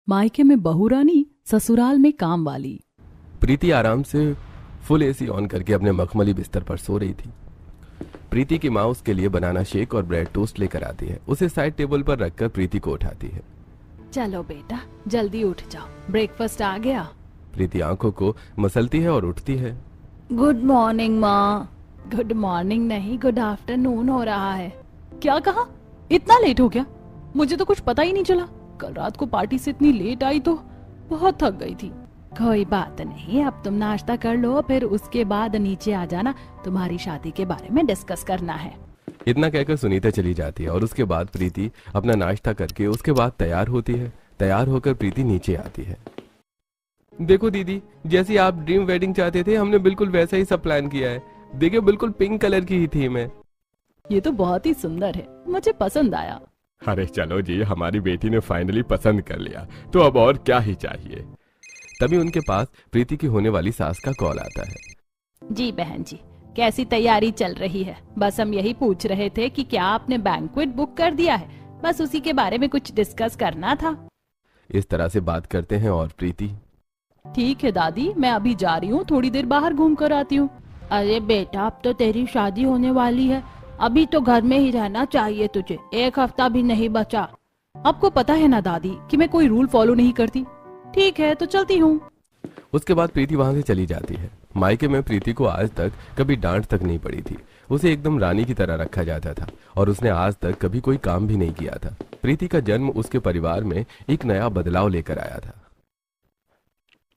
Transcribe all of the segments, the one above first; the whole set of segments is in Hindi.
मायके में बहू रानी, ससुराल में काम वाली। प्रीति आराम से फुल एसी ऑन करके अपने मखमली बिस्तर पर सो रही थी। प्रीति की माँ उसके लिए बनाना शेक और ब्रेड टोस्ट लेकर आती है। उसे साइड टेबल पर रखकर प्रीति को उठाती है। चलो बेटा जल्दी उठ जाओ, ब्रेकफास्ट आ गया। प्रीति आंखों को मसलती है और उठती है। गुड मॉर्निंग माँ। गुड मॉर्निंग नहीं, गुड आफ्टरनून हो रहा है। क्या कहा? इतना लेट हो गया? मुझे तो कुछ पता ही नहीं चला। कल रात को पार्टी से इतनी लेट आई तो बहुत थक गई थी। कोई बात नहीं, अब तुम नाश्ता कर लो, फिर उसके बाद नीचे आ जाना, तुम्हारी शादी के बारे में डिस्कस करना है। इतना कहकर सुनीता चली जाती है और उसके बाद प्रीति अपना नाश्ता करके उसके बाद तैयार होती है। तैयार होकर प्रीति नीचे आती है। देखो दीदी, जैसी आप ड्रीम वेडिंग चाहते थे हमने बिल्कुल वैसा ही सब प्लान किया है। देखिए बिल्कुल पिंक कलर की ही थीम है। ये तो बहुत ही सुंदर है, मुझे पसंद आया। अरे चलो जी, हमारी बेटी ने फाइनली पसंद कर लिया तो अब और क्या ही चाहिए। तभी उनके पास प्रीति की होने वाली सास का कॉल आता है। जी बहन जी, कैसी तैयारी चल रही है? बस हम यही पूछ रहे थे कि क्या आपने बैंक्वेट बुक कर दिया है, बस उसी के बारे में कुछ डिस्कस करना था। इस तरह से बात करते हैं और प्रीति, ठीक है दादी, मैं अभी जा रही हूँ, थोड़ी देर बाहर घूम कर आती हूँ। अरे बेटा, अब तो तेरी शादी होने वाली है, अभी तो घर में ही रहना चाहिए तुझे, एक हफ्ता भी नहीं बचा। आपको पता है ना दादी कि मैं कोई रूल फॉलो नहीं करती। ठीक है तो चलती हूँ। उसके बाद प्रीति वहां से चली जाती है। मायके में प्रीति को आज तक कभी डांट तक नहीं पड़ी थी। उसे एकदम रानी की तरह रखा जाता था और उसने आज तक कभी कोई काम भी नहीं किया था। प्रीति का जन्म उसके परिवार में एक नया बदलाव लेकर आया था।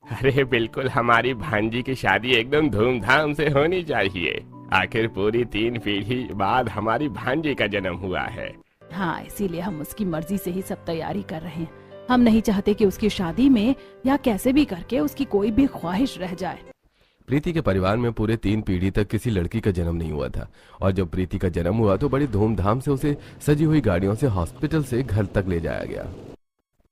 अरे बिल्कुल, हमारी भांजी की शादी एकदम धूमधाम से होनी चाहिए। आखिर पूरी 3 पीढ़ी बाद हमारी भांजी का जन्म हुआ है। हाँ, इसीलिए हम उसकी मर्जी से ही सब तैयारी कर रहे हैं। हम नहीं चाहते कि उसकी शादी में या कैसे भी करके उसकी कोई भी ख्वाहिश रह जाए। प्रीति के परिवार में पूरे 3 पीढ़ी तक किसी लड़की का जन्म नहीं हुआ था और जब प्रीति का जन्म हुआ तो बड़ी धूमधाम से उसे सजी हुई गाड़ियों से हॉस्पिटल से घर तक ले जाया गया।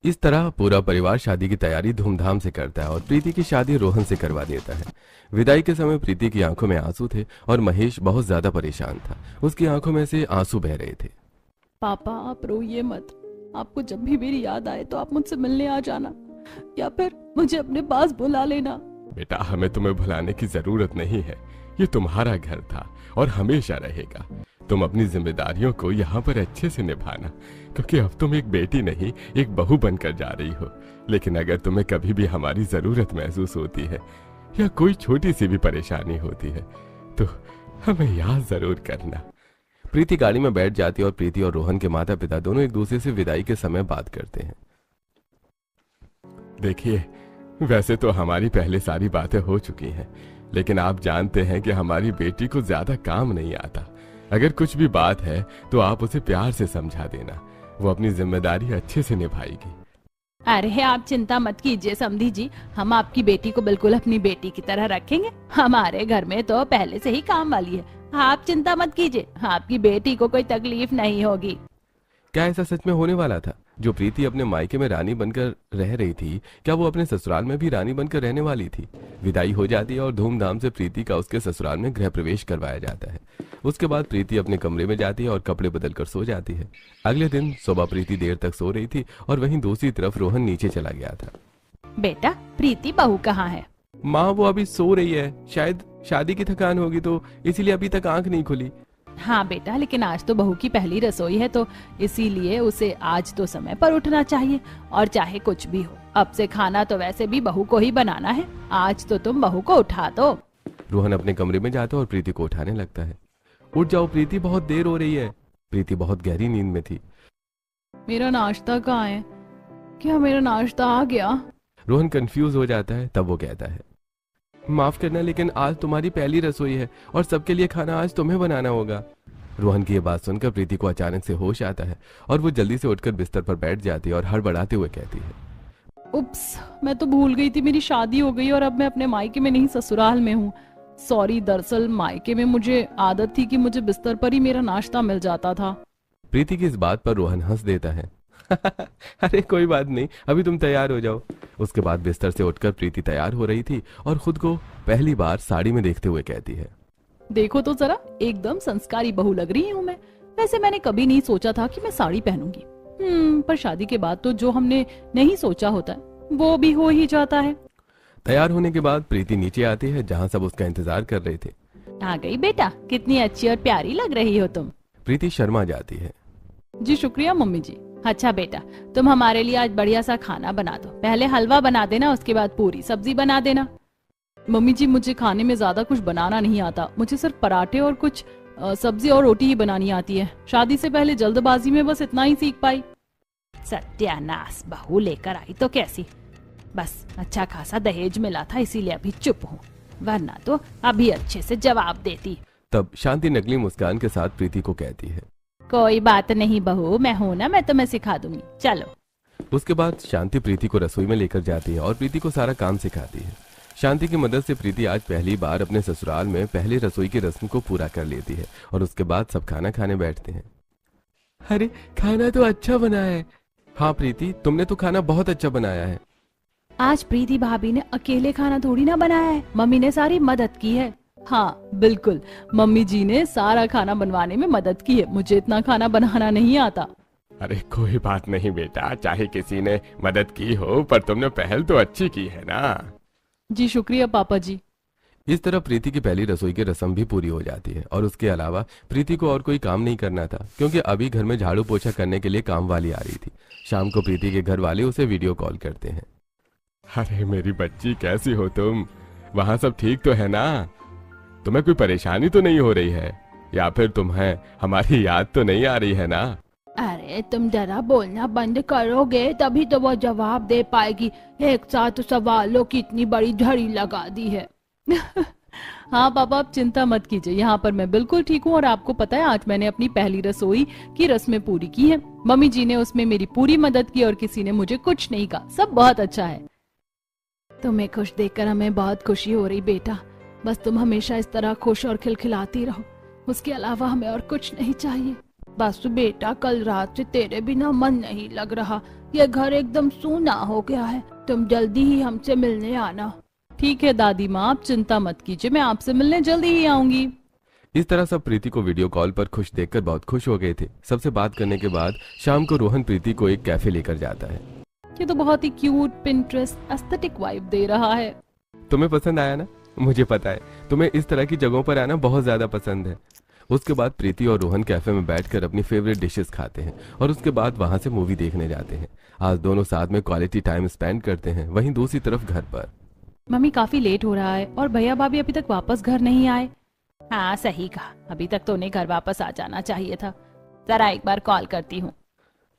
इस तरह पूरा परिवार शादी की तैयारी धूमधाम से करता है और प्रीति की शादी रोहन से करवा देता है। विदाई के समय प्रीति की आंखों में आंसू थे और महेश बहुत ज्यादा परेशान था। उसकी आंखों में से आंसू बह रहे थे। पापा आप रोइए मत, आपको जब भी मेरी याद आए तो आप मुझसे मिलने आ जाना या फिर मुझे अपने पास बुला लेना। बेटा, हमें तुम्हें भुलाने की जरूरत नहीं है, ये तुम्हारा घर था और हमेशा रहेगा। तुम अपनी जिम्मेदारियों को यहाँ पर अच्छे से निभाना, क्योंकि अब तुम एक बेटी नहीं एक बहू बनकर जा रही हो। लेकिन अगर तुम्हें कभी भी हमारी जरूरत महसूस होती है या कोई छोटी सी भी परेशानी होती है तो हमें याद जरूर करना। प्रीति गाड़ी में बैठ जाती है और प्रीति और रोहन के माता पिता दोनों एक दूसरे से विदाई के समय बात करते हैं। देखिए, वैसे तो हमारी पहले सारी बातें हो चुकी हैं, लेकिन आप जानते हैं कि हमारी बेटी को ज्यादा काम नहीं आता। अगर कुछ भी बात है तो आप उसे प्यार से समझा देना, वो अपनी जिम्मेदारी अच्छे से निभाएगी। अरे आप चिंता मत कीजिए समधी जी, हम आपकी बेटी को बिल्कुल अपनी बेटी की तरह रखेंगे। हमारे घर में तो पहले से ही काम वाली है, आप चिंता मत कीजिए, आपकी बेटी को कोई तकलीफ नहीं होगी। क्या ऐसा सच में होने वाला था? जो प्रीति अपने मायके में रानी बनकर रह रही थी, क्या वो अपने ससुराल में भी रानी बनकर रहने वाली थी? विदाई हो जाती है और धूमधाम से प्रीति का उसके ससुराल में गृह प्रवेश करवाया जाता है। उसके बाद प्रीति अपने कमरे में जाती है और कपड़े बदलकर सो जाती है। अगले दिन सुबह प्रीति देर तक सो रही थी और वहीं दूसरी तरफ रोहन नीचे चला गया था। बेटा, प्रीति बहू कहाँ है? माँ, वो अभी सो रही है, शायद शादी की थकान होगी तो इसीलिए अभी तक आंख नहीं खुली। हाँ बेटा, लेकिन आज तो बहू की पहली रसोई है तो इसीलिए उसे आज तो समय पर उठना चाहिए, और चाहे कुछ भी हो अब से खाना तो वैसे भी बहू को ही बनाना है। आज तो तुम बहू को उठा दो। रोहन अपने कमरे में जाता है और प्रीति को उठाने लगता है। उठ जाओ प्रीति, बहुत देर हो रही है। प्रीति बहुत गहरी नींद में थी। मेरा नाश्ता कहाँ है? क्या मेरा नाश्ता आ गया? रोहन कंफ्यूज हो जाता है। तब वो कहता है, माफ करना लेकिन आज तुम्हारी पहली रसोई है और सबके लिए खाना आज तुम्हें बनाना होगा। रोहन की ये बात सुनकर प्रीति को अचानक से होश आता है और वो जल्दी से उठकर बिस्तर पर बैठ जाती है और हड़बड़ाते हुए कहती है, उप्स, मैं तो भूल गई थी मेरी शादी हो गई और अब मैं अपने मायके में नहीं ससुराल में हूँ। सॉरी, दरअसल मायके में मुझे आदत थी कि मुझे बिस्तर पर ही मेरा नाश्ता मिल जाता था। प्रीति की इस बात पर रोहन हंस देता है। अरे कोई बात नहीं, अभी तुम तैयार हो जाओ। उसके बाद बिस्तर से उठकर प्रीति तैयार हो रही थी और खुद को पहली बार साड़ी में देखते हुए कहती है, देखो तो जरा, एकदम संस्कारी बहू लग रही हूँ मैं। वैसे मैंने कभी नहीं सोचा था कि मैं साड़ी पहनूंगी। पर शादी के बाद तो जो हमने नहीं सोचा होता है वो भी हो ही जाता है। तैयार होने के बाद प्रीति नीचे आती है जहाँ सब उसका इंतजार कर रहे थे। आ गई बेटा, कितनी अच्छी और प्यारी लग रही हो तुम। प्रीति शर्मा जाती है। जी शुक्रिया मम्मी जी। अच्छा बेटा, तुम हमारे लिए आज बढ़िया सा खाना बना दो। पहले हलवा बना देना, उसके बाद पूरी सब्जी बना देना। मम्मी जी, मुझे खाने में ज्यादा कुछ बनाना नहीं आता। मुझे सिर्फ पराठे और कुछ सब्जी और रोटी ही बनानी आती है। शादी से पहले जल्दबाजी में बस इतना ही सीख पाई। सत्यानाश, बहू लेकर आई तो कैसी। बस अच्छा खासा दहेज मिला था इसीलिए अभी चुप हूँ, वरना तो अभी अच्छे से जवाब देती। तब शांति नकली मुस्कान के साथ प्रीति को कहती है, कोई बात नहीं बहू, मैं हूं ना, मैं तुम्हें सिखा दूंगी, चलो। उसके बाद शांति प्रीति को रसोई में लेकर जाती है और प्रीति को सारा काम सिखाती है। शांति की मदद से प्रीति आज पहली बार अपने ससुराल में पहले रसोई की रस्म को पूरा कर लेती है और उसके बाद सब खाना खाने बैठते हैं। अरे खाना तो अच्छा बना है। हाँ प्रीति, तुमने तो खाना बहुत अच्छा बनाया है। आज प्रीति भाभी ने अकेले खाना थोड़ी ना बनाया है, मम्मी ने सारी मदद की है। हाँ बिल्कुल, मम्मी जी ने सारा खाना बनवाने में मदद की है। मुझे इतना खाना बनाना नहीं आता। अरे कोई बात नहीं बेटा, चाहे किसी ने मदद की हो पर तुमने पहल तो अच्छी की है ना। जी शुक्रिया पापा जी। इस तरह प्रीति की पहली रसोई की रस्म भी पूरी हो जाती है और उसके अलावा प्रीति को और कोई काम नहीं करना था क्योंकि अभी घर में झाड़ू पोछा करने के लिए काम वाली आ रही थी। शाम को प्रीति के घर वाले उसे वीडियो कॉल करते हैं। अरे मेरी बच्ची, कैसी हो तुम? वहाँ सब ठीक तो है ना? तुम्हें कोई परेशानी तो नहीं हो रही है, या फिर तुम्हें हमारी याद तो नहीं आ रही है ना? अरे तुम जरा बोलना बंद करोगे तभी तो वो जवाब दे पाएगी। एक साथ सवालों की इतनी बड़ी झड़ी लगा दी है। हाँ पापा, आप चिंता मत कीजिए, यहाँ पर मैं बिल्कुल ठीक हूँ। और आपको पता है, आज मैंने अपनी पहली रसोई की रस्में पूरी की है। मम्मी जी ने उसमें मेरी पूरी मदद की और किसी ने मुझे कुछ नहीं कहा। सब बहुत अच्छा है। तुम्हें खुश देखकर हमें बहुत खुशी हो रही बेटा। बस तुम हमेशा इस तरह खुश और खिलखिलाती रहो, उसके अलावा हमें और कुछ नहीं चाहिए। बस बेटा, कल रात से तेरे बिना मन नहीं लग रहा। ये घर एकदम सूना हो गया है। तुम जल्दी ही हमसे मिलने आना। ठीक है दादी माँ, आप चिंता मत कीजिए, मैं आपसे मिलने जल्दी ही आऊंगी। इस तरह सब प्रीति को वीडियो कॉल पर खुश देखकर बहुत खुश हो गए थे। सबसे बात करने के बाद शाम को रोहन प्रीति को एक कैफे लेकर जाता है। ये तो बहुत ही क्यूट, पिंटरेस्ट, एस्थेटिक वाइब दे रहा है। तुम्हें पसंद आया ना? मुझे पता है तुम्हें इस तरह की जगहों पर आना बहुत ज्यादा पसंद है। उसके बाद प्रीति और रोहन कैफे में बैठकर अपनी फेवरेट डिशेस खाते हैं और उसके बाद वहां से मूवी देखने जाते हैं। आज दोनों साथ में क्वालिटी टाइम स्पेंड करते हैं। वहीं दूसरी तरफ घर पर मम्मी, काफी लेट हो रहा है और भैया भाभी अभी तक वापस घर नहीं आए। हाँ सही कहा, अभी तक तो उन्हें घर वापस आ जाना चाहिए था। जरा एक बार कॉल करती हूँ।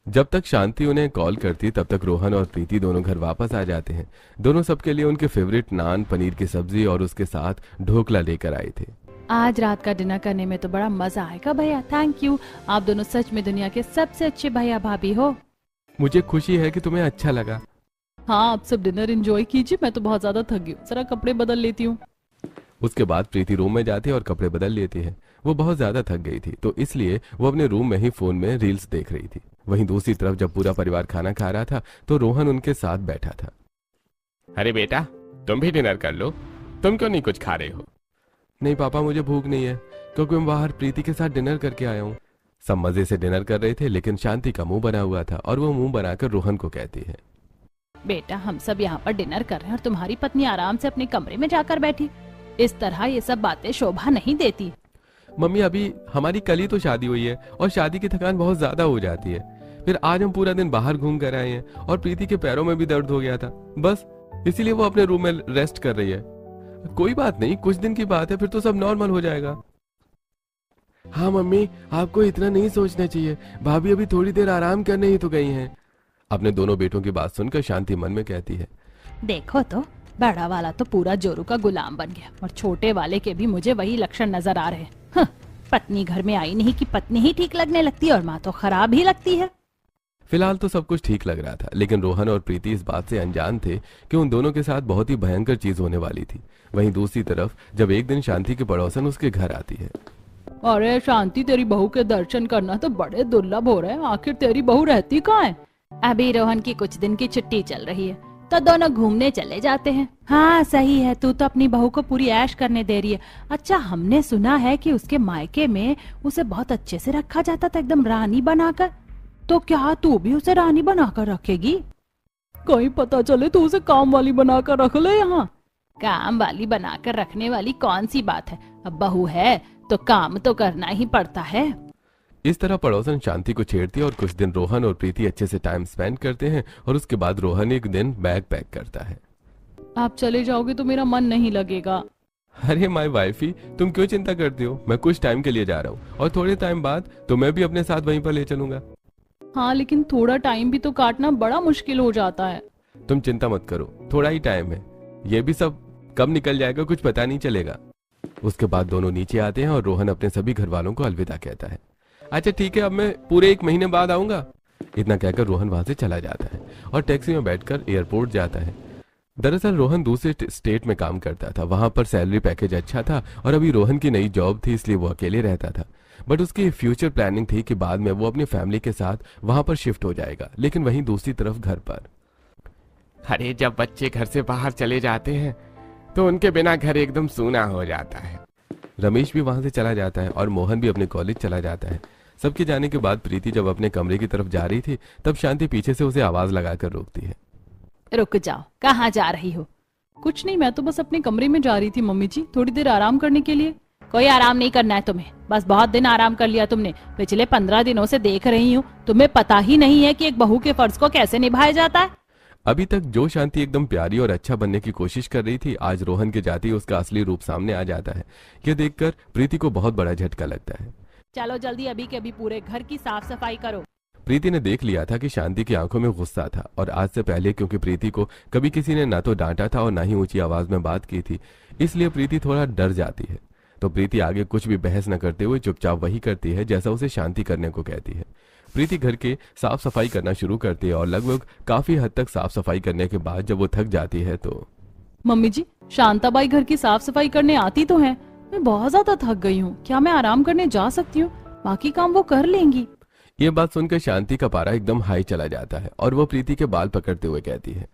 जब तक शांति उन्हें कॉल करती तब तक रोहन और प्रीति दोनों घर वापस आ जाते हैं। दोनों सबके लिए उनके फेवरेट नान, पनीर की सब्जी और उसके साथ ढोकला लेकर आए थे। आज रात का डिनर करने में तो बड़ा मजा आएगा भैया। थैंक यू, आप दोनों सच में दुनिया के सबसे अच्छे भैया भाभी हो। मुझे खुशी है कि तुम्हें अच्छा लगा। हाँ, आप सब डिनर एंजॉय कीजिए, मैं तो बहुत ज्यादा थक गई हूँ। जरा कपड़े बदल लेती हूँ। उसके बाद प्रीति रूम में जाती है और कपड़े बदल लेती है। वो बहुत ज्यादा थक गई थी तो इसलिए वो अपने रूम में ही फोन में रील्स देख रही थी। वहीं दूसरी तरफ जब पूरा परिवार खाना खा रहा था तो रोहन उनके साथ बैठा था। अरे बेटा, तुम भी डिनर कर लो। तुम क्यों नहीं कुछ खा रहे हो? नहीं पापा, मुझे भूख नहीं है क्योंकि मैं बाहर प्रीति के साथ डिनर करके आया हूँ। सब मजे से डिनर कर रहे थे लेकिन शांति का मुंह बना हुआ था और वो मुंह बनाकर रोहन को कहती है, बेटा हम सब यहाँ पर डिनर कर रहे हैं और तुम्हारी पत्नी आराम से अपने कमरे में जाकर बैठी। इस तरह ये सब बातें शोभा नहीं देती। मम्मी अभी हमारी कल ही तो शादी हुई है और शादी की थकान बहुत ज्यादा हो जाती है। फिर आज हम पूरा दिन बाहर घूम कर आए हैं और प्रीति के पैरों में भी दर्द हो गया था, बस इसीलिए वो अपने रूम में रेस्ट कर रही है। कोई बात नहीं, कुछ दिन की बात है, फिर तो सब नॉर्मल हो जाएगा। हाँ मम्मी, आपको इतना नहीं सोचना चाहिए। भाभी अभी थोड़ी देर आराम करने ही तो गई हैं। अपने दोनों बेटों की बात सुनकर शांति मन में कहती है, देखो तो बड़ा वाला तो पूरा जोरू का गुलाम बन गया और छोटे वाले के भी मुझे वही लक्षण नजर आ रहे हैं। पत्नी घर में आई नहीं कि पत्नी ही ठीक लगने लगती है और माँ तो खराब ही लगती है। फिलहाल तो सब कुछ ठीक लग रहा था लेकिन रोहन और प्रीति इस बात से अनजान थे कि उन दोनों के साथ बहुत ही भयंकर चीज होने वाली थी। वहीं दूसरी तरफ जब एक दिन शांति की पड़ोसन उसके घर आती है। अरे शांति, तेरी बहू के दर्शन करना तो बड़े दुर्लभ हो रहे हैं। आखिर तेरी बहू रहती कहाँ है? अभी रोहन की कुछ दिन की छुट्टी चल रही है तो दोनों घूमने चले जाते हैं। हाँ सही है, तू तो अपनी बहू को पूरी ऐश करने दे रही है। अच्छा, हमने सुना है कि उसके मायके में उसे बहुत अच्छे से रखा जाता था, एकदम रानी बनाकर। तो क्या तू भी उसे रानी बनाकर रखेगी? कहीं पता चले तो उसे काम वाली बनाकर रख ले यहाँ। काम वाली बनाकर रखने वाली कौन सी बात है, अब बहू है तो काम तो करना ही पड़ता है। इस तरह पड़ोसन शांति को छेड़ती है और कुछ दिन रोहन और प्रीति अच्छे से टाइम स्पेंड करते हैं और उसके बाद रोहन एक दिन बैग पैक करता है। आप चले जाओगे तो मेरा मन नहीं लगेगा। अरे माय वाइफी, तुम क्यों चिंता करती हो? मैं कुछ टाइम के लिए जा रहा हूँ और थोड़े टाइम बाद तुम्हें भी अपने साथ वहीं पर ले चलूंगा। हाँ, लेकिन थोड़ा टाइम भी तो काटना बड़ा मुश्किल हो जाता है। तुम चिंता मत करो, थोड़ा ही टाइम है, ये भी सब कब निकल जाएगा कुछ पता नहीं चलेगा। उसके बाद दोनों नीचे आते हैं और रोहन अपने सभी घर वालों को अलविदा कहता है। अच्छा ठीक है, अब मैं पूरे 1 महीने बाद आऊंगा। इतना कहकर रोहन वहां से चला जाता है और टैक्सी में बैठकर एयरपोर्ट जाता है। दरअसल रोहन दूसरे स्टेट में काम करता था, वहां पर सैलरी पैकेज अच्छा था और अभी रोहन की नई जॉब थी, इसलिए वो अकेले रहता था। बट उसकी फ्यूचर प्लानिंग थी कि बाद में वो अपनी फैमिली के साथ वहां पर शिफ्ट हो जाएगा। लेकिन वहीं दूसरी तरफ घर पर, अरे जब बच्चे घर से बाहर चले जाते हैं तो उनके बिना घर एकदम सूना हो जाता है। रमेश भी वहां से चला जाता है और मोहन भी अपने कॉलेज चला जाता है। सबके जाने के बाद प्रीति जब अपने कमरे की तरफ जा रही थी तब शांति पीछे से उसे आवाज लगाकर रोकती है। रुक जाओ, कहाँ जा रही हो? कुछ नहीं, मैं तो बस अपने कमरे में जा रही थी मम्मी जी, थोड़ी देर आराम करने के लिए। कोई आराम नहीं करना है तुम्हें, बस बहुत दिन आराम कर लिया तुमने। पिछले 15 दिनों से देख रही हूँ, तुम्हें पता ही नहीं है कि एक बहू के फर्ज को कैसे निभाया जाता है। अभी तक जो शांति एकदम प्यारी और अच्छा बनने की कोशिश कर रही थी, आज रोहन के जाते ही उसका असली रूप सामने आ जाता है। यह देखकर प्रीति को बहुत बड़ा झटका लगता है। चलो जल्दी अभी के अभी पूरे घर की साफ सफाई करो। प्रीति ने देख लिया था कि शांति की आंखों में गुस्सा था और आज से पहले क्योंकि प्रीति को कभी किसी ने ना तो डांटा था और ना ही ऊंची आवाज में बात की थी, इसलिए प्रीति थोड़ा डर जाती है। तो प्रीति आगे कुछ भी बहस न करते हुए चुपचाप वही करती है जैसा उसे शांति करने को कहती है। प्रीति घर के साफ सफाई करना शुरू करती है और लगभग काफी हद तक साफ सफाई करने के बाद जब वो थक जाती है तो, मम्मी जी, शांताबाई घर की साफ सफाई करने आती तो है, मैं बहुत ज्यादा थक गई हूँ, क्या मैं आराम करने जा सकती हूँ? बाकी काम वो कर लेंगी। ये बात सुनकर शांति का पारा एकदम हाई चला जाता है और वो प्रीति के बाल पकड़ते हुए कहती है,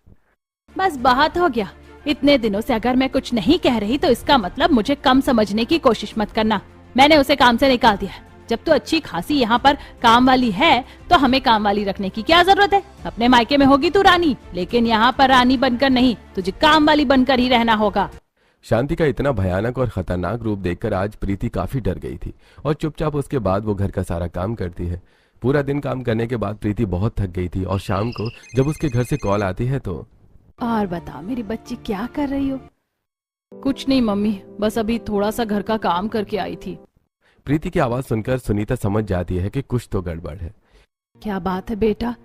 बस बहुत हो गया, इतने दिनों से अगर मैं कुछ नहीं कह रही तो इसका मतलब मुझे कम समझने की कोशिश मत करना। मैंने उसे काम से निकाल दिया। जब तू अच्छी खासी यहाँ पर काम वाली है तो हमें काम वाली रखने की क्या जरूरत है? अपने मायके में होगी तू रानी, लेकिन यहाँ पर रानी बनकर नहीं, तुझे काम वाली बनकर ही रहना होगा। शांति का इतना भयानक और खतरनाक रूप देखकर आज प्रीति काफी डर गई थी और चुपचाप उसके बाद वो घर का सारा काम करती है। पूरा दिन काम करने के बाद प्रीति बहुत थक गई थी और शाम को जब उसके घर से कॉल आती है तो, और बताओ मेरी बच्ची क्या कर रही हो? कुछ नहीं मम्मी, बस अभी थोड़ा सा घर का काम करके आई थी। प्रीति की आवाज सुनकर सुनीता समझ जाती है कि कुछ तो गड़बड़ है। क्या बात है बेटा,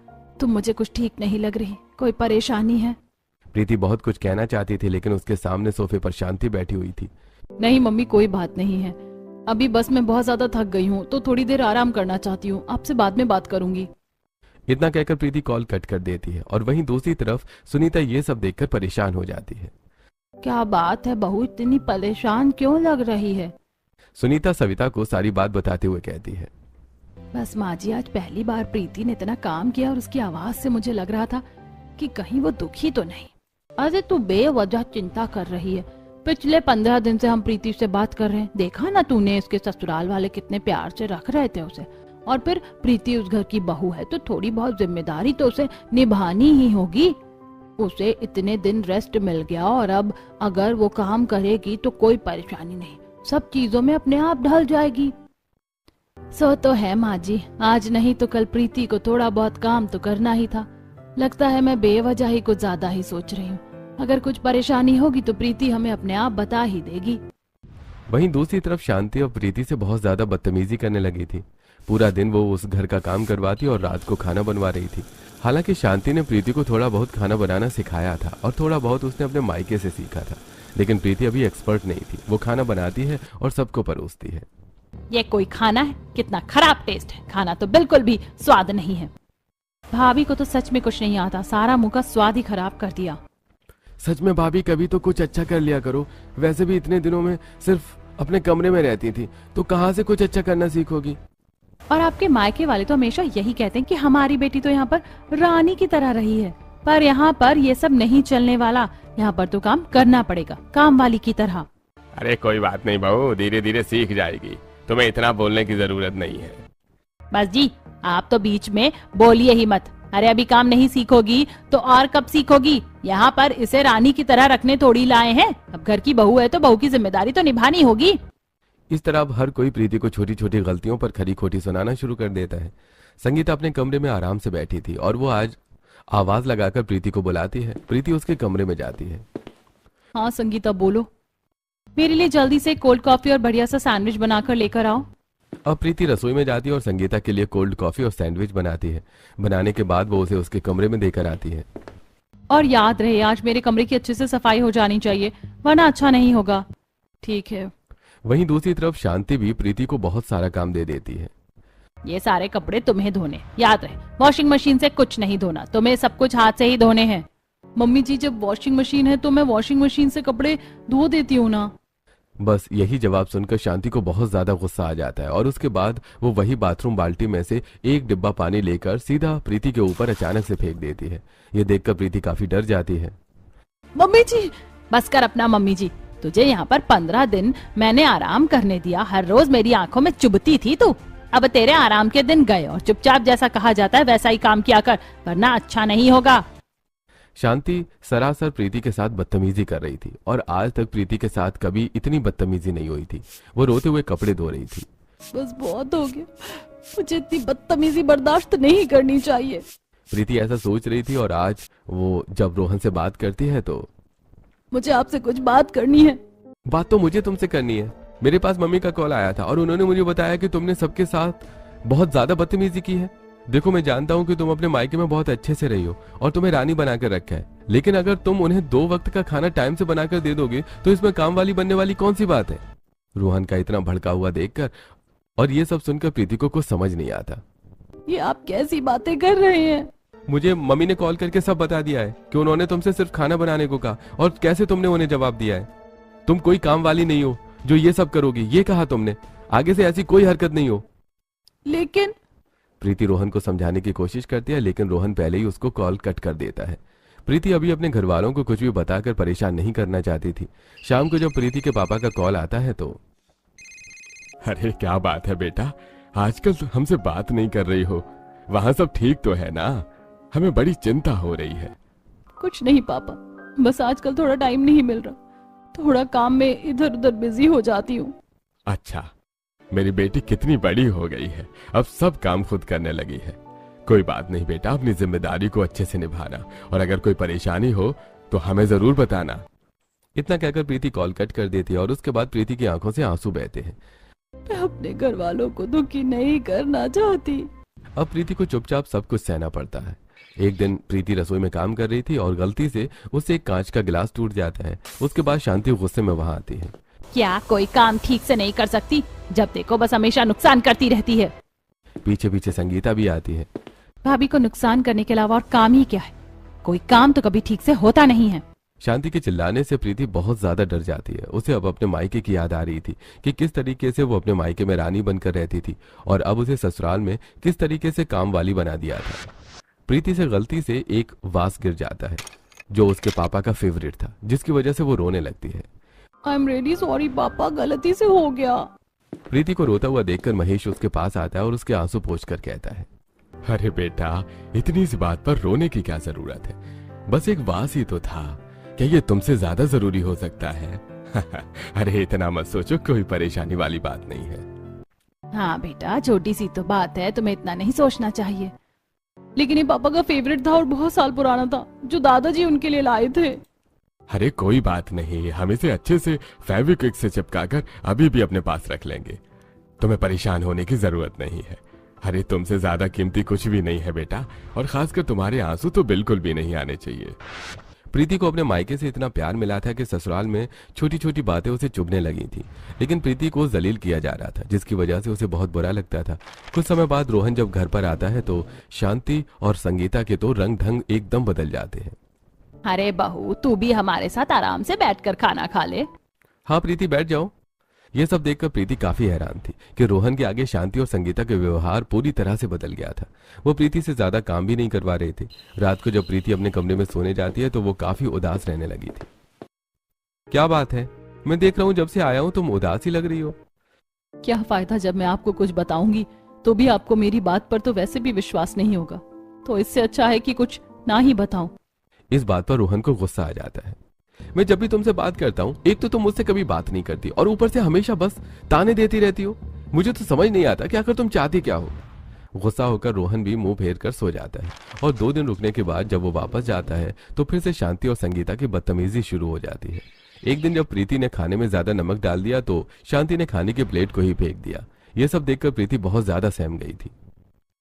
तुम मुझे कुछ ठीक नहीं लग रही, कोई परेशानी है? प्रीति बहुत कुछ कहना चाहती थी लेकिन उसके सामने सोफे पर शांति बैठी हुई थी। नहीं मम्मी, कोई बात नहीं है, अभी बस मैं बहुत ज्यादा थक गई हूँ तो थोड़ी देर आराम करना चाहती हूँ, आपसे बाद में बात करूंगी। इतना कहकर प्रीति कॉल कट कर देती है और वहीं दूसरी तरफ सुनीता ये सब देखकर परेशान हो जाती है। क्या बात है बहू, इतनी परेशान क्यों लग रही है? सुनीता सविता को सारी बात बताते हुए कहती है, बस माँ जी, आज पहली बार प्रीति ने इतना काम किया और उसकी आवाज से मुझे लग रहा था कि कहीं वो दुखी तो नहीं। अरे तू बेवजह चिंता कर रही है, पिछले 15 दिन से हम प्रीति से बात कर रहे हैं, देखा ना तूने, इसके ससुराल वाले कितने प्यार से रख रहे थे उसे, और फिर प्रीति उस घर की बहू है तो थोड़ी बहुत जिम्मेदारी तो उसे निभानी ही होगी। उसे इतने दिन रेस्ट मिल गया और अब अगर वो काम करेगी तो कोई परेशानी नहीं, सब चीजों में अपने आप ढल जाएगी। सो तो है माँ जी, आज नहीं तो कल प्रीति को थोड़ा बहुत काम तो करना ही था। लगता है मैं बेवजह ही कुछ ज्यादा ही सोच रही हूँ, अगर कुछ परेशानी होगी तो प्रीति हमें अपने आप बता ही देगी। वहीं दूसरी तरफ शांति और प्रीति से बहुत ज्यादा बदतमीजी करने लगी थी। पूरा दिन वो उस घर का काम करवाती और रात को खाना बनवा रही थी। हालांकि शांति ने प्रीति को थोड़ा बहुत खाना बनाना सिखाया था और थोड़ा बहुत उसने अपने मायके से सीखा था, लेकिन प्रीति अभी एक्सपर्ट नहीं थी। वो खाना बनाती है और सबको परोसती है। ये कोई खाना है? कितना खराब टेस्ट है, खाना तो बिल्कुल भी स्वाद नहीं है। भाभी को तो सच में कुछ नहीं आता, सारा मुंह का स्वाद ही खराब कर दिया। सच में भाभी, कभी तो कुछ अच्छा कर लिया करो। वैसे भी इतने दिनों में सिर्फ अपने कमरे में रहती थी तो कहाँ से कुछ अच्छा करना सीखोगी? और आपके मायके वाले तो हमेशा यही कहते हैं कि हमारी बेटी तो यहाँ पर रानी की तरह रही है, पर यहाँ पर ये सब नहीं चलने वाला, यहाँ पर तो काम करना पड़ेगा काम वाली की तरह। अरे कोई बात नहीं बहू, धीरे धीरे सीख जाएगी, तुम्हें इतना बोलने की जरूरत नहीं है। बस जी, आप तो बीच में बोलिए ही मत। अरे अभी काम नहीं सीखोगी तो और कब सीखोगी? यहाँ पर इसे रानी की तरह रखने थोड़ी लाए हैं। अब घर की बहू है तो बहू की जिम्मेदारी तो निभानी होगी। इस तरह अब हर कोई प्रीति को छोटी छोटी गलतियों पर खरी खोटी सुनाना शुरू कर देता है। संगीता अपने कमरे में आराम से बैठी थी और वो आज आवाज लगाकर प्रीति को बुलाती है। प्रीति उसके कमरे में जाती है। हाँ संगीता बोलो। मेरे लिए जल्दी से कोल्ड कॉफी और बढ़िया सा सैंडविच बनाकर लेकर आओ। अब प्रीति रसोई में जाती है और संगीता के लिए कोल्ड कॉफी और सैंडविच बनाती है। बनाने के बाद वो उसे उसके कमरे में देकर आती है। और याद रहे आज मेरे कमरे की अच्छे से सफाई हो जानी चाहिए, वरना अच्छा नहीं होगा। ठीक है। वहीं दूसरी तरफ शांति भी प्रीति को बहुत सारा काम दे देती है। ये सारे कपड़े तुम्हें धोने, याद रहे वॉशिंग मशीन से कुछ नहीं धोना, तुम्हें सब कुछ हाथ से ही धोने हैं। मम्मी जी जब वॉशिंग मशीन है तो मैं वॉशिंग मशीन से कपड़े धो देती हूँ ना। बस यही जवाब सुनकर शांति को बहुत ज्यादा गुस्सा आ जाता है और उसके बाद वो वही बाथरूम बाल्टी में से एक डिब्बा पानी लेकर सीधा प्रीति के ऊपर अचानक से फेंक देती है। ये देखकर प्रीति काफी डर जाती है। मम्मी जी बस कर अपना मम्मी जी। तुझे यहाँ पर 15 दिन मैंने आराम करने दिया, हर रोज मेरी आंखों में चुभती थी तू। अब तेरे आराम के दिन गए और चुपचाप जैसा कहा जाता है वैसा ही काम किया कर, वरना अच्छा नहीं होगा। शांति सरासर प्रीति के साथ बदतमीजी कर रही थी और आज तक प्रीति के साथ कभी इतनी बदतमीजी नहीं हुई थी। वो रोते हुए कपड़े धो रही थी। बस बहुत हो गया, मुझे इतनी बदतमीजी बर्दाश्त नहीं करनी चाहिए। प्रीति ऐसा सोच रही थी और आज वो जब रोहन से बात करती है तो मुझे आपसे कुछ बात करनी है। बात तो मुझे तुमसे करनी है। मेरे पास मम्मी का कॉल आया था और उन्होंने मुझे बताया कि तुमने सबके साथ बहुत ज्यादा बदतमीजी की है। देखो मैं जानता हूँ कि तुम अपने मायके में बहुत अच्छे से रही हो और तुम्हें रानी बनाकर रखा है, लेकिन अगर तुम उन्हें 2 वक्त का खाना टाइम से बनाकर दे दोगे तो इसमें काम वाली बनने वाली कौन सी बात है? रोहन का इतना भड़का हुआ देखकर और ये सब सुनकर प्रीति को कुछ समझ नहीं आता। ये आप कैसी बातें कर रहे हैं? मुझे मम्मी ने कॉल करके सब बता दिया है कि उन्होंने तुमसे सिर्फ खाना बनाने को कहा और कैसे तुमने उन्हें जवाब दिया है। तुम कोई काम वाली नहीं हो जो ये सब करोगी, ये कहा तुमने। आगे से ऐसी कोई हरकत नहीं हो। लेकिन प्रीति रोहन को समझाने की कोशिश करती है, लेकिन रोहन पहले ही उसको कॉल कट कर देता है। प्रीति अभी अपने घर वालों को कुछ भी बताकर परेशान नहीं करना चाहती थी। शाम को जब प्रीति के पापा का कॉल आता है तो अरे क्या बात है बेटा, आजकल तो हमसे बात नहीं कर रही हो। वहाँ सब ठीक तो है ना? हमें बड़ी चिंता हो रही है। कुछ नहीं पापा, बस आजकल थोड़ा टाइम नहीं मिल रहा, थोड़ा काम में इधर उधर बिजी हो जाती हूँ। अच्छा, मेरी बेटी कितनी बड़ी हो गई है, अब सब काम खुद करने लगी है। कोई बात नहीं बेटा, अपनी जिम्मेदारी को अच्छे से निभाना और अगर कोई परेशानी हो तो हमें जरूर बताना। इतना कहकर प्रीति कॉल कट कर देती है और उसके बाद प्रीति की आंखों से आंसू बहते हैं। मैं अपने घर वालों को दुखी नहीं करना चाहती। अब प्रीति को चुपचाप सब कुछ सहना पड़ता है। एक दिन प्रीति रसोई में काम कर रही थी और गलती से उससे एक कांच का गिलास टूट जाता है। उसके बाद शांति गुस्से में वहां आती है। क्या कोई काम ठीक से नहीं कर सकती? जब देखो बस हमेशा नुकसान करती रहती है। पीछे पीछे संगीता भी आती है। भाभी को नुकसान करने के अलावा और काम ही क्या है? कोई काम तो कभी ठीक से होता नहीं है। शांति के चिल्लाने से प्रीति बहुत ज्यादा डर जाती है। उसे अब अपने मायके की याद आ रही थी कि किस तरीके से वो अपने मायके में रानी बनकर रहती थी और अब उसे ससुराल में किस तरीके से काम वाली बना दिया था। प्रीति से गलती से एक वास गिर जाता है जो उसके पापा का फेवरेट था, जिसकी वजह से वो रोने लगती है। आई एम रियली सॉरी पापा, गलती से हो गया। प्रीति को रोता हुआ देखकर महेश उसके पास आता है और उसके आंसू पोंछकर कहता है, अरे बेटा, इतनी सी बात पर रोने की क्या जरूरत है? बस एक वास ही तो था, क्या ये तुमसे ज्यादा जरूरी हो सकता है? अरे इतना मत सोचो, कोई परेशानी वाली बात नहीं है। हाँ बेटा, छोटी सी तो बात है, तुम्हें इतना नहीं सोचना चाहिए। लेकिन ये पापा का फेवरेट था और बहुत साल पुराना था, जो दादाजी उनके लिए लाए थे। अरे कोई बात नहीं, हम इसे अच्छे से फेविक्विक से चिपकाकर अभी भी अपने पास रख लेंगे। तुम्हें परेशान होने की जरूरत नहीं है। अरे तुमसे ज्यादा कीमती कुछ भी नहीं है बेटा, और खासकर तुम्हारे आंसू तो बिल्कुल भी नहीं आने चाहिए। प्रीति को अपने मायके से इतना प्यार मिला था कि ससुराल में छोटी छोटी बातें उसे चुभने लगी थी, लेकिन प्रीति को जलील किया जा रहा था, जिसकी वजह से उसे बहुत बुरा लगता था। कुछ समय बाद रोहन जब घर पर आता है तो शांति और संगीता के तो रंग ढंग एकदम बदल जाते हैं। अरे बहू, तू भी हमारे साथ आराम से बैठकर खाना खा ले। हाँ प्रीति, बैठ जाओ। ये सब देखकर प्रीति काफी हैरान थी कि रोहन के आगे शांति और संगीता का व्यवहार पूरी तरह से बदल गया था। वो प्रीति से ज्यादा काम भी नहीं करवा रहे थे। रात को जब प्रीति अपने कमरे में सोने जाती है तो वो काफी उदास रहने लगी थी। क्या बात है? मैं देख रहा हूँ जब से आया हूँ तुम उदास ही लग रही हो। क्या फायदा जब मैं आपको कुछ बताऊंगी तो भी आपको मेरी बात पर तो वैसे भी विश्वास नहीं होगा, तो इससे अच्छा है कि कुछ ना ही बताऊं। इस बात पर रोहन को गुस्सा आ जाता है। मैं जब भी तुमसे बात करता हूँ, एक तो तुम मुझसे कभी बात नहीं करती और ऊपर से हमेशा बस ताने देती रहती हो। मुझे तो समझ नहीं आता कि आखिर तुम चाहती क्या हो। गुस्सा होकर रोहन भी मुंह फेर कर सो जाता है और 2 दिन रुकने के बाद जब वो वापस जाता है तो फिर से शांति और संगीता की बदतमीजी शुरू हो जाती है। एक दिन जब प्रीति ने खाने में ज्यादा नमक डाल दिया तो शांति ने खाने की प्लेट को ही फेंक दिया। ये सब देखकर प्रीति बहुत ज्यादा सहम गई थी।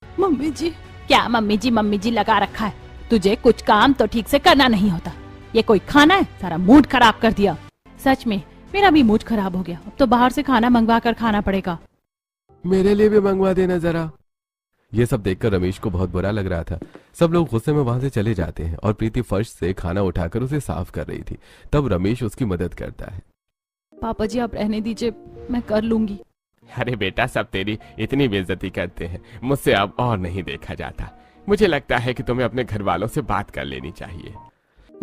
मम्मी जी। क्या मम्मी जी लगा रखा है? तुझे कुछ काम तो ठीक से करना नहीं होता। ये कोई खाना है? सारा मूड खराब कर दिया। सच में मेरा भी मूड खराब हो गया। अब तो बाहर से खाना मंगवा कर खाना पड़ेगा। मेरे लिए भी मंगवा देना जरा। ये सब देखकर रमेश को बहुत बुरा लग रहा था। सब लोग गुस्से में वहां से चले जाते हैं और प्रीति फर्श से खाना उठाकर उसे साफ कर रही थी। तब रमेश उसकी मदद करता है। पापा जी आप रहने दीजिए, मैं कर लूंगी। अरे बेटा, सब तेरी इतनी बेइज्जती करते हैं, मुझसे अब और नहीं देखा जाता। मुझे लगता है कि तुम्हें अपने घर वालों से बात कर लेनी चाहिए।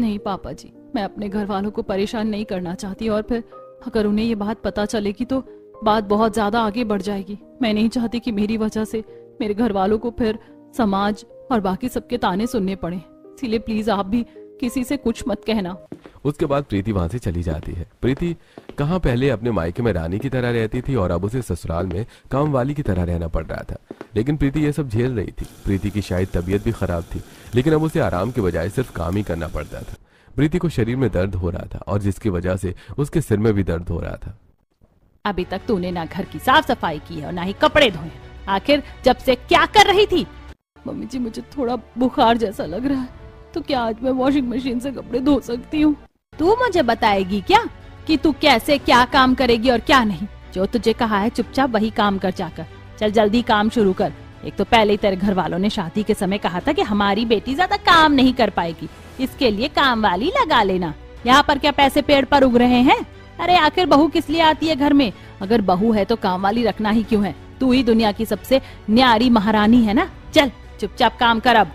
नहीं पापा जी, मैं अपने घर वालों को परेशान नहीं करना चाहती, और फिर अगर उन्हें ये बात पता चलेगी तो बात बहुत ज्यादा आगे बढ़ जाएगी। मैं नहीं चाहती कि मेरी वजह से मेरे घर वालों को फिर समाज और बाकी सबके ताने सुनने पड़े। इसीलिए प्लीज आप भी किसी से कुछ मत कहना। उसके बाद प्रीति वहां से चली जाती है। प्रीति कहाँ पहले अपने मायके में रानी की तरह रहती थी और अब उसे ससुराल में काम वाली की तरह रहना पड़ रहा था। लेकिन प्रीति ये सब झेल रही थी। प्रीति की शायद तबीयत भी खराब थी, लेकिन अब उसे आराम के बजाय सिर्फ काम ही करना पड़ता था। प्रीति को शरीर में दर्द हो रहा था और जिसकी वजह से उसके सिर में भी दर्द हो रहा था। अभी तक तूने ना घर की साफ सफाई की है और ना ही कपड़े धोए। आखिर जब से क्या कर रही थी? मम्मी जी मुझे थोड़ा बुखार जैसा लग रहा है, तो क्या आज मैं वॉशिंग मशीन से कपड़े धो सकती हूँ? तू मुझे बताएगी क्या कि तू कैसे क्या काम करेगी और क्या नहीं? जो तुझे कहा है चुपचाप वही काम कर जाकर। चल जल्दी काम शुरू कर। एक तो पहले ही तेरे घर वालों ने शादी के समय कहा था कि हमारी बेटी ज्यादा काम नहीं कर पाएगी, इसके लिए काम वाली लगा लेना। यहाँ पर क्या पैसे पेड़ पर उग रहे हैं? अरे आखिर बहू किस लिए आती है घर में? अगर बहू है तो काम वाली रखना ही क्यों है? तू ही दुनिया की सबसे न्यारी महारानी है ना। चल चुपचाप काम कर। अब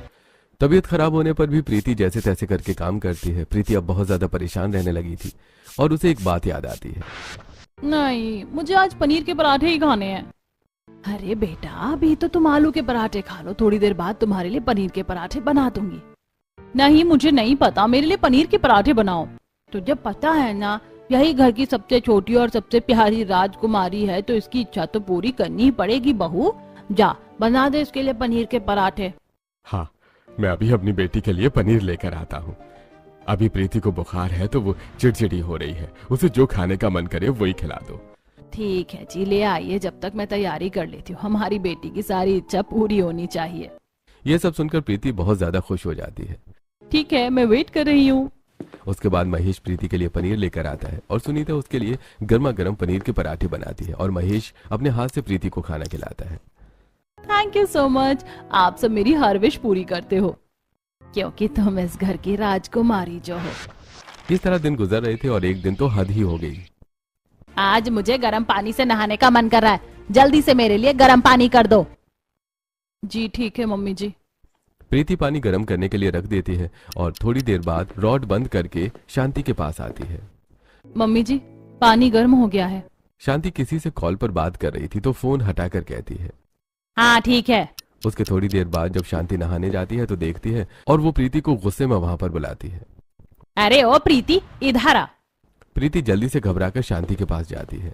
तबीयत खराब होने पर भी प्रीति जैसे तैसे करके काम करती है। प्रीति अब बहुत ज्यादा परेशान रहने लगी थी और उसे एक बात याद आती है। नहीं, मुझे आज पनीर के पराठे ही खाने हैं। अरे बेटा, अभी तो तुम आलू के पराठे खा लो, थोड़ी देर बाद तुम्हारे लिए पनीर के पराठे बना दूंगी। नहीं, मुझे नहीं पता, मेरे लिए पनीर के पराठे बनाओ। तुझे पता है ना, यही घर की सबसे छोटी और सबसे प्यारी राजकुमारी है, तो इसकी इच्छा तो पूरी करनी ही पड़ेगी। बहू जा बना दे इसके लिए पनीर के पराठे। हाँ, मैं अभी अपनी बेटी के लिए पनीर लेकर आता हूँ। अभी प्रीति को बुखार है तो वो चिड़चिड़ी हो रही है, उसे जो खाने का मन करे वही खिला दो। ठीक है जी, ले आइए, जब तक मैं तैयारी कर लेती हूँ। हमारी बेटी की सारी इच्छा पूरी होनी चाहिए। ये सब सुनकर प्रीति बहुत ज्यादा खुश हो जाती है। ठीक है, मैं वेट कर रही हूँ। उसके बाद महेश प्रीति के लिए पनीर लेकर आता है और सुनीता उसके लिए गर्मा गर्म पनीर के पराठे बनाती है और महेश अपने हाथ से प्रीति को खाना खिलाता है। थैंक यू सो मच, आप सब मेरी हर विश पूरी करते हो, क्योंकि तुम इस घर की राजकुमारी जो हो। इस तरह दिन गुजर रहे थे और एक दिन तो हद ही हो गई। आज मुझे गर्म पानी से नहाने का मन कर रहा है, जल्दी से मेरे लिए गर्म पानी कर दो। जी ठीक है मम्मी जी। प्रीति पानी गर्म करने के लिए रख देती है और थोड़ी देर बाद रॉड बंद करके शांति के पास आती है। मम्मी जी, पानी गर्म हो गया है। शांति किसी से कॉल पर बात कर रही थी तो फोन हटाकर कहती है, हाँ ठीक है। उसके थोड़ी देर बाद जब शांति नहाने जाती है तो देखती है और वो प्रीति को गुस्से में वहां पर बुलाती है। अरे ओ प्रीति, इधर आ। प्रीति जल्दी से घबराकर शांति के पास जाती है।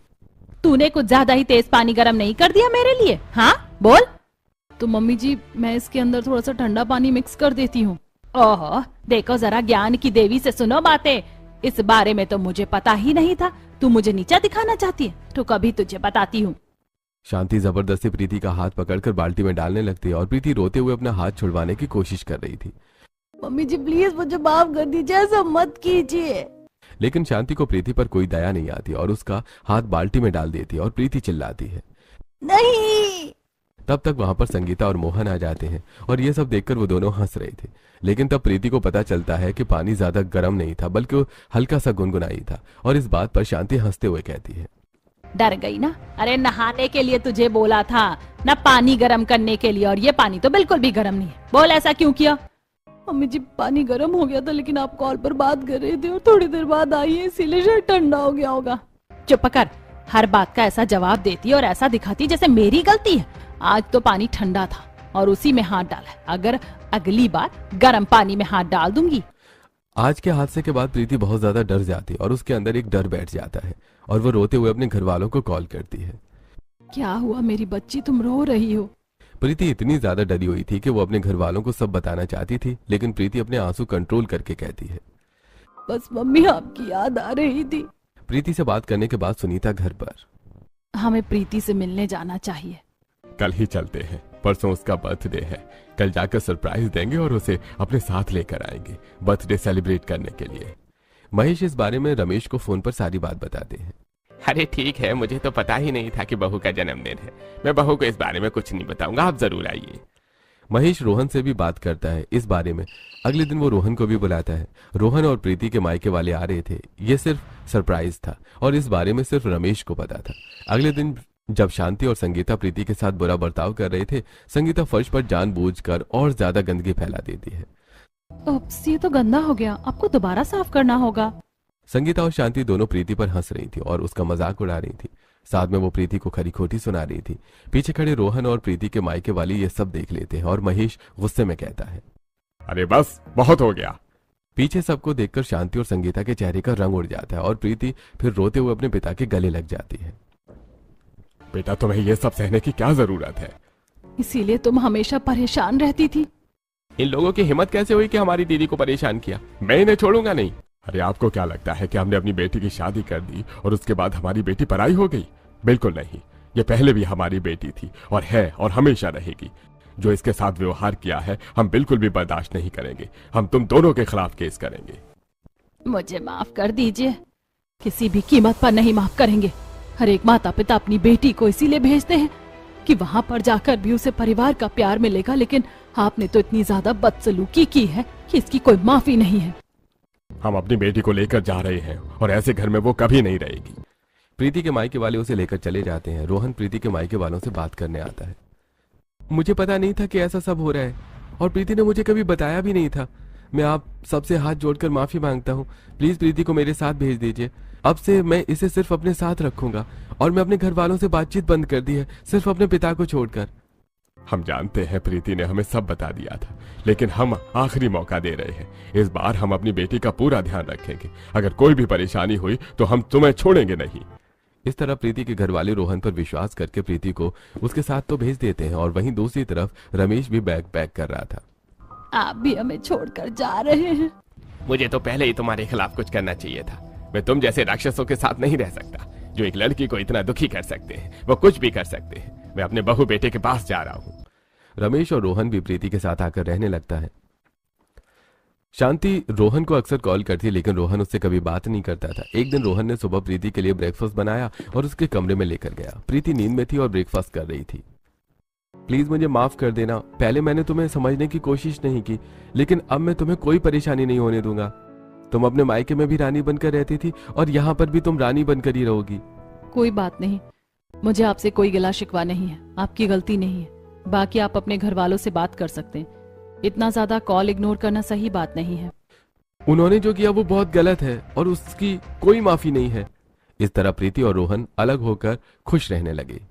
तूने कुछ ज्यादा ही तेज पानी गर्म नहीं कर दिया मेरे लिए? हाँ बोल। तो मम्मी जी, मैं इसके अंदर थोड़ा सा ठंडा पानी मिक्स कर देती हूँ। ओहो, देखो जरा, ज्ञान की देवी से सुनो बातें। इस बारे में तो मुझे पता ही नहीं था। तू मुझे नीचा दिखाना चाहती है तो कभी तुझे बताती हूँ। शांति जबरदस्ती प्रीति का हाथ पकड़कर बाल्टी में डालने लगती है और प्रीति रोते हुए अपना हाथ छुड़वाने की कोशिश कर रही थी। मम्मी जी प्लीज मुझे माफ कर दीजिए, ऐसा मत कीजिए। लेकिन शांति को प्रीति पर कोई दया नहीं आती और उसका हाथ बाल्टी में डाल देती है और प्रीति चिल्लाती है, नहीं। तब तक वहां पर संगीता और मोहन आ जाते हैं और ये सब देखकर वो दोनों हंस रहे थे। लेकिन तब प्रीति को पता चलता है कि पानी ज्यादा गर्म नहीं था बल्कि वो हल्का सा गुनगुनाई था और इस बात पर शांति हंसते हुए कहती है, डर गई ना? अरे नहाने के लिए तुझे बोला था ना, पानी गर्म करने के लिए, और ये पानी तो बिल्कुल भी गर्म नहीं है। बोल ऐसा क्यों किया? मम्मी जी पानी गर्म हो गया था, लेकिन आप कॉल पर बात कर रहे थे और थोड़ी देर बाद आई है, इसीलिए शायद ठंडा हो गया होगा। चुप कर, हर बात का ऐसा जवाब देती और ऐसा दिखाती जैसे मेरी गलती है। आज तो पानी ठंडा था और उसी में हाथ डाला है। अगर अगली बार गर्म पानी में हाथ डाल दूंगी। आज के हादसे के बाद प्रीति बहुत ज्यादा डर जाती है और उसके अंदर एक डर बैठ जाता है और वो रोते हुए अपने घर वालों को कॉल करती है। क्या हुआ मेरी बच्ची, तुम रो रही हो? प्रीति इतनी ज्यादा डरी हुई थी कि वो अपने घर वालों को सब बताना चाहती थी, लेकिन प्रीति अपने आंसू कंट्रोल करके कहती है, बस मम्मी आपकी याद आ रही थी। प्रीति से बात करने के बाद सुनीता घर पर, हमें प्रीति से मिलने जाना चाहिए। कल ही चलते हैं, परसों उसका बर्थडे है। कल जाकर सरप्राइज देंगे और उसे अपने साथ लेकर आएंगे बर्थडे सेलिब्रेट करने के लिए। महेश इस बारे में रमेश को फोन पर सारी बात बताते हैं। अरे ठीक है, मुझे तो पता ही नहीं था कि बहू का जन्मदिन है। मैं बहू को इस बारे में कुछ नहीं बताऊंगा, आप जरूर आइए। महेश रोहन से भी बात करता है इस बारे में। अगले दिन वो रोहन को भी बुलाता है। रोहन और प्रीति के मायके वाले आ रहे थे। ये सिर्फ सरप्राइज था और इस बारे में सिर्फ रमेश को पता था। अगले दिन जब शांति और संगीता प्रीति के साथ बुरा बर्ताव कर रहे थे, संगीता फर्श पर जानबूझकर और ज्यादा गंदगी फैला देती है। उप्स, ये तो गंदा हो गया, आपको दोबारा साफ करना होगा। संगीता और शांति दोनों प्रीति पर हंस रही थी और उसका मजाक उड़ा रही थी। साथ में वो प्रीति को खरी खोटी सुना रही थी। पीछे खड़े रोहन और प्रीति के मायके वाले ये सब देख लेते हैं और महेश गुस्से में कहता है, अरे बस बहुत हो गया। पीछे सबको देखकर शांति और संगीता के चेहरे का रंग उड़ जाता है और प्रीति फिर रोते हुए अपने पिता के गले लग जाती है। बेटा, तुम्हें ये सब सहने की क्या जरूरत है? इसीलिए तुम हमेशा परेशान रहती थी। इन लोगों की हिम्मत कैसे हुई कि हमारी दीदी को परेशान किया? मैं इन्हें छोड़ूंगा नहीं। अरे आपको क्या लगता है कि हमने अपनी बेटी की शादी कर दी और उसके बाद हमारी बेटी पराई हो गई? बिल्कुल नहीं, ये पहले भी हमारी बेटी थी और है और हमेशा रहेगी। जो इसके साथ व्यवहार किया है हम बिल्कुल भी बर्दाश्त नहीं करेंगे। हम तुम दोनों के खिलाफ केस करेंगे। मुझे माफ कर दीजिए, किसी भी कीमत पर नहीं माफ करेंगे। हर एक माता पिता अपनी बेटी को इसीलिए भेजते हैं कि वहां पर जाकर भी उसे परिवार का प्यार मिलेगा, लेकिन आपने तो इतनी ज्यादा बदसलूकी की है कि इसकी कोई माफी नहीं है। हम अपनी बेटी को लेकर जा रहे हैं और ऐसे घर में वो कभी नहीं रहेगी। प्रीति के मायके वाले उसे लेकर चले जाते हैं। रोहन प्रीति के मायके वालों से बात करने आता है। मुझे पता नहीं था कि ऐसा सब हो रहा है और प्रीति ने मुझे कभी बताया भी नहीं था। मैं आप सबसे हाथ जोड़कर माफी मांगता हूँ। प्लीज प्रीति को मेरे साथ भेज दीजिए। अब से मैं इसे सिर्फ अपने साथ रखूंगा और मैं अपने घर वालों से बातचीत बंद कर दी है, सिर्फ अपने पिता को छोड़कर। हम जानते हैं प्रीति ने हमें सब बता दिया था, लेकिन हम आखिरी मौका दे रहे हैं। इस बार हम अपनी बेटी का पूरा ध्यान रखेंगे। अगर कोई भी परेशानी हुई तो हम तुम्हें छोड़ेंगे नहीं। इस तरह प्रीति के घर वाले रोहन पर विश्वास करके प्रीति को उसके साथ तो भेज देते हैं और वहीं दूसरी तरफ रमेश भी बैग पैक कर रहा था। आप भी हमें छोड़कर जा रहे हैं? मुझे तो पहले ही तुम्हारे खिलाफ कुछ करना चाहिए था। मैं तुम जैसे राक्षसों के साथ नहीं रह सकता जो एक लड़की को इतना दुखी कर सकते हैं। वो कुछ भी कर सकते हैं। मैं अपने बहू बेटे के पास जा रहा हूँ। रमेश और रोहन भी प्रीति के साथ आकर रहने लगता है। शांति रोहन को अक्सर कॉल करती है, लेकिन रोहन उससे कभी बात नहीं करता था। एक दिन रोहन ने सुबह प्रीति के लिए ब्रेकफास्ट बनाया और उसके कमरे में लेकर गया। प्रीति नींद में थी और ब्रेकफास्ट कर रही थी। प्लीज मुझे माफ कर देना, पहले मैंने तुम्हें समझने की कोशिश नहीं की, लेकिन अब मैं तुम्हें कोई परेशानी नहीं होने दूंगा। तुम अपने मायके में भी रानी बनकर रहती थी और यहाँ पर भी तुम रानी बनकर ही रहोगी। कोई बात नहीं, मुझे आपसे कोई गिला शिकवा नहीं है, आपकी गलती नहीं है। बाकी आप अपने घर वालों से बात कर सकते हैं। इतना ज्यादा कॉल इग्नोर करना सही बात नहीं है। उन्होंने जो किया वो बहुत गलत है और उसकी कोई माफी नहीं है। इस तरह प्रीति और रोहन अलग होकर खुश रहने लगे।